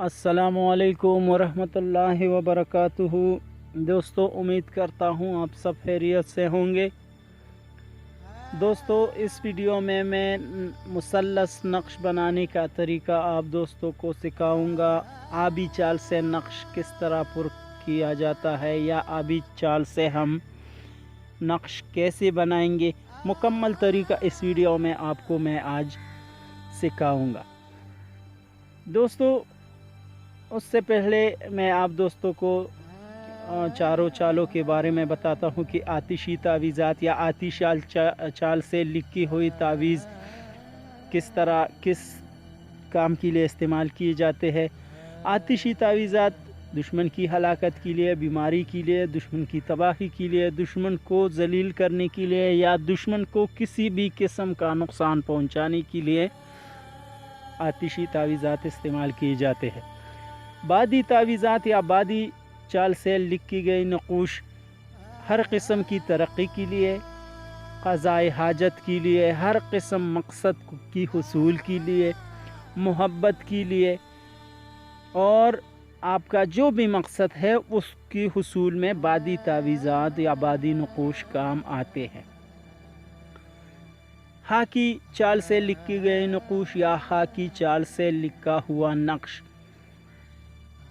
अस्सलामुअलैकुम वरहमतुल्लाहि वबरकातुहू। दोस्तों, उम्मीद करता हूँ आप सब खैरियत से होंगे। दोस्तों, इस वीडियो में मैं मुसल्लस नक्श बनाने का तरीका आप दोस्तों को सिखाऊंगा। आबी चाल से नक्श किस तरह पुर किया जाता है या आबी चाल से हम नक्श कैसे बनाएंगे, मुकम्मल तरीका इस वीडियो में आपको मैं आज सिखाऊंगा। दोस्तों, उससे पहले मैं आप दोस्तों को चारों चालों के बारे में बताता हूं कि आतिशी तावीज़ात या आतिशाल चाल से लिखी हुई तावीज़ किस तरह किस काम के लिए इस्तेमाल किए जाते हैं। आतिशी तावीज़ात दुश्मन की हलाकत के लिए, बीमारी के लिए, दुश्मन की तबाही के लिए, दुश्मन को जलील करने के लिए या दुश्मन को किसी भी किस्म का नुकसान पहुंचाने के लिए आतिशी तावीज़ात इस्तेमाल किए जाते हैं। बादी तावीज़ात या बादी चाल से लिखी गई नक़ूश हर किस्म की तरक्की के लिए, क़ज़ाए हाजत के लिए, हर किस्म मकसद की हुसूल के लिए, मोहब्बत के लिए और आपका जो भी मकसद है उसकी हुसूल में बादी तावीज़ात या बादी नक़ूश काम आते हैं। हाकी चाल से लिखी गई नक़ूश या हाकी चाल से लिखा हुआ नक्श,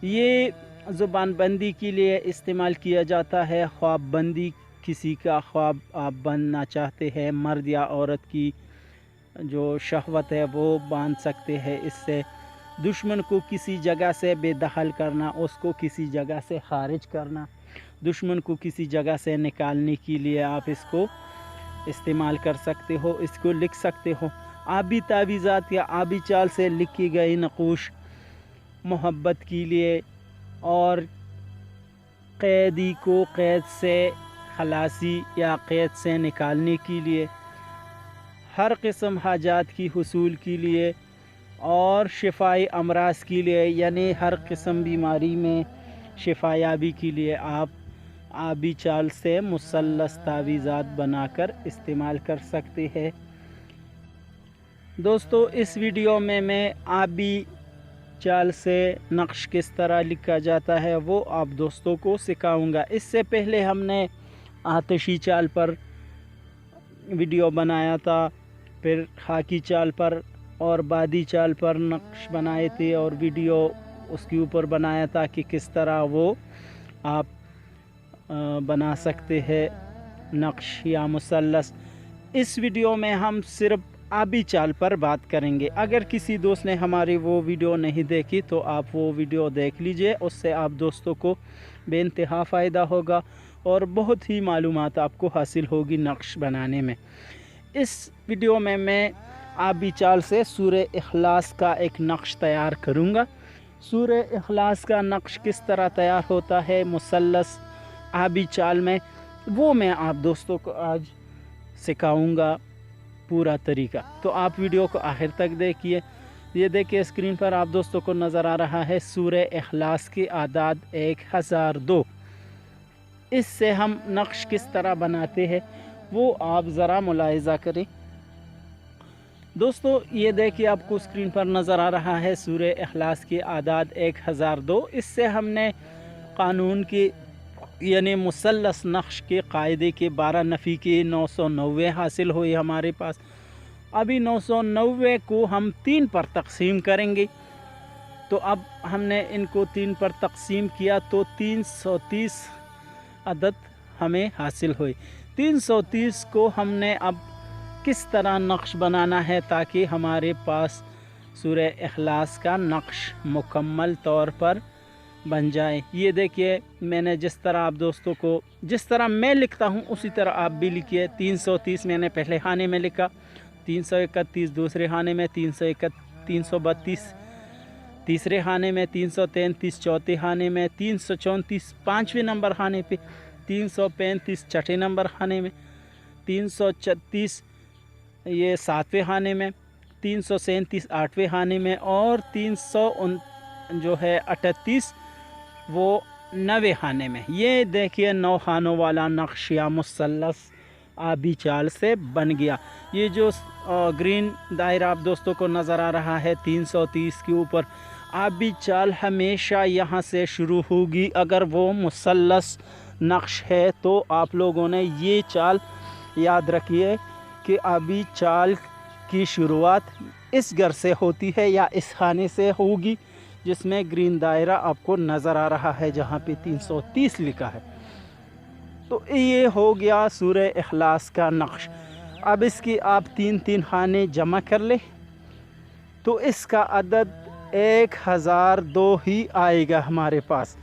ये ज़ुबान बंदी के लिए इस्तेमाल किया जाता है। ख्वाब बंदी, किसी का ख्वाब आप बनना चाहते हैं, मर्द या औरत की जो शहवत है वो बांध सकते हैं इससे। दुश्मन को किसी जगह से बेदखल करना, उसको किसी जगह से खारिज करना, दुश्मन को किसी जगह से निकालने के लिए आप इसको इस्तेमाल कर सकते हो, इसको लिख सकते हो। आबी तावीज़ात या आबी चाल से लिखी गई नक़ूश मोहब्बत के लिए और कैदी को कैद से खलासी या कैद से निकालने के लिए, हर किस्म हाजात की हुसूल के लिए और शिफाई अमराज के लिए, यानी हर किस्म बीमारी में शिफायाबी के लिए आप आबी चाल से मुसल्लस तावीज़ात बनाकर इस्तेमाल कर सकते हैं। दोस्तों, इस वीडियो में मैं आबी चाल से नक्श किस तरह लिखा जाता है वो आप दोस्तों को सिखाऊंगा। इससे पहले हमने आतिशी चाल पर वीडियो बनाया था, फिर खाकी चाल पर और बादी चाल पर नक्श बनाए थे और वीडियो उसके ऊपर बनाया था कि किस तरह वो आप बना सकते हैं नक्श या मुसल्लस। इस वीडियो में हम सिर्फ आबी चाल पर बात करेंगे। अगर किसी दोस्त ने हमारी वो वीडियो नहीं देखी तो आप वो वीडियो देख लीजिए, उससे आप दोस्तों को बेइंतहा फ़ायदा होगा और बहुत ही मालूमात आपको हासिल होगी नक्श बनाने में। इस वीडियो में मैं आबी चाल से सूरे इखलास का एक नक्श तैयार करूँगा। सूरे इखलास का नक्श किस तरह तैयार होता है मुसल्लस आबी चाल में, वो मैं आप दोस्तों को आज सिखाऊँगा पूरा तरीका। तो आप वीडियो को आखिर तक देखिए। ये देखिए, स्क्रीन पर आप दोस्तों को नज़र आ रहा है सूरे इखलास की आदाद 1002। इससे हम नक्श किस तरह बनाते हैं वो आप ज़रा मुलाहिज़ा करें। दोस्तों, ये देखिए, आपको स्क्रीन पर नज़र आ रहा है सूरे इखलास की आदाद 1002। इससे हमने कानून के यानी मुसल्लस नक्श के कायदे के 12 नफ़ी के 990 हासिल हुए हमारे पास। अभी 990 को हम 3 पर तकसीम करेंगे। तो अब हमने इनको 3 पर तकसीम किया तो 330 अदद हमें हासिल हुई। 330 को हमने अब किस तरह नक्श बनाना है ताकि हमारे पास सूरे इखलास का नक्श मुकम्मल तौर पर बन जाए। ये देखिए, मैंने जिस तरह आप दोस्तों को जिस तरह मैं लिखता हूँ उसी तरह आप भी लिखिए। 330 मैंने पहले खाने में लिखा, 331 दूसरे खाने में, 332 तीसरे खाने में, 333 चौथे खाने में, 334 पाँचवें नंबर खाने पे, 335 छठे नंबर खाने में, 336 ये सातवें खाने में, 337 आठवें खाने में और 338 वो 9वें खाने में। ये देखिए, 9 खानों वाला नक्श या मुसल्लस आबी चाल से बन गया। ये जो ग्रीन दायरा आप दोस्तों को नज़र आ रहा है 330 के ऊपर, आबी चाल हमेशा यहाँ से शुरू होगी। अगर वो मुसल्लस नक्श है तो आप लोगों ने ये चाल याद रखिए कि आबी चाल की शुरुआत इस घर से होती है या इस खाने से होगी, जिसमें ग्रीन दायरा आपको नज़र आ रहा है जहाँ पे 330 लिखा है। तो ये हो गया सूरह इखलास का नक्श। अब इसकी आप 3-3 खाने जमा कर ले तो इसका अदद 1002 ही आएगा हमारे पास।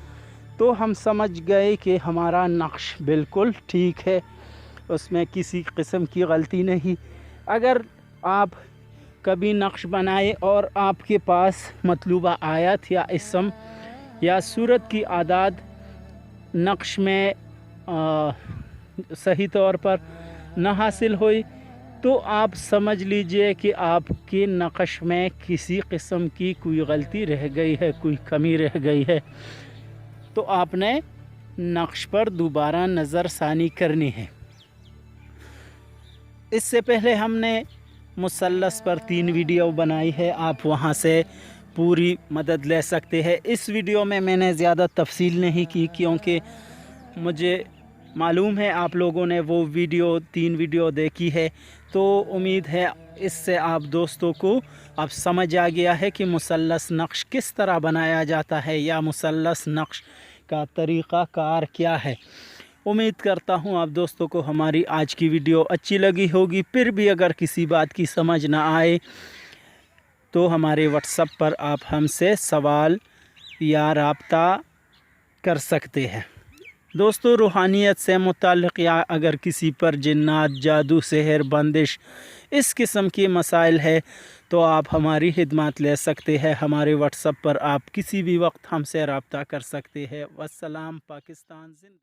तो हम समझ गए कि हमारा नक्श बिल्कुल ठीक है, उसमें किसी किस्म की गलती नहीं। अगर आप कभी नक्श बनाए और आपके पास मतलूबा आयत या इसम या सूरत की आदाद नक्श में सही तौर पर न हासिल हुई, तो आप समझ लीजिए कि आपके नक्श में किसी किस्म की कोई गलती रह गई है, कोई कमी रह गई है। तो आपने नक्श पर दोबारा नज़रसानी करनी है। इससे पहले हमने मुसल्लस पर 3 वीडियो बनाई है, आप वहां से पूरी मदद ले सकते हैं। इस वीडियो में मैंने ज़्यादा तफसील नहीं की क्योंकि मुझे मालूम है आप लोगों ने वो 3 वीडियो देखी है। तो उम्मीद है इससे आप दोस्तों को अब समझ आ गया है कि मुसल्लस नक्श किस तरह बनाया जाता है या मुसल्लस नक्श का तरीक़ा कार क्या है। उम्मीद करता हूँ आप दोस्तों को हमारी आज की वीडियो अच्छी लगी होगी। फिर भी अगर किसी बात की समझ ना आए तो हमारे व्हाट्सएप पर आप हमसे सवाल या राब्ता कर सकते हैं। दोस्तों, रूहानियत से मुताल्लिक़ या अगर किसी पर जिन्नात, जादू, सेहर, बंदिश इस किस्म के मसाइल है तो आप हमारी खिदमत ले सकते हैं। हमारे व्हाट्सएप पर आप किसी भी वक्त हमसे रब्ता कर सकते हैं। वस्सलाम। पाकिस्तान जिंदा।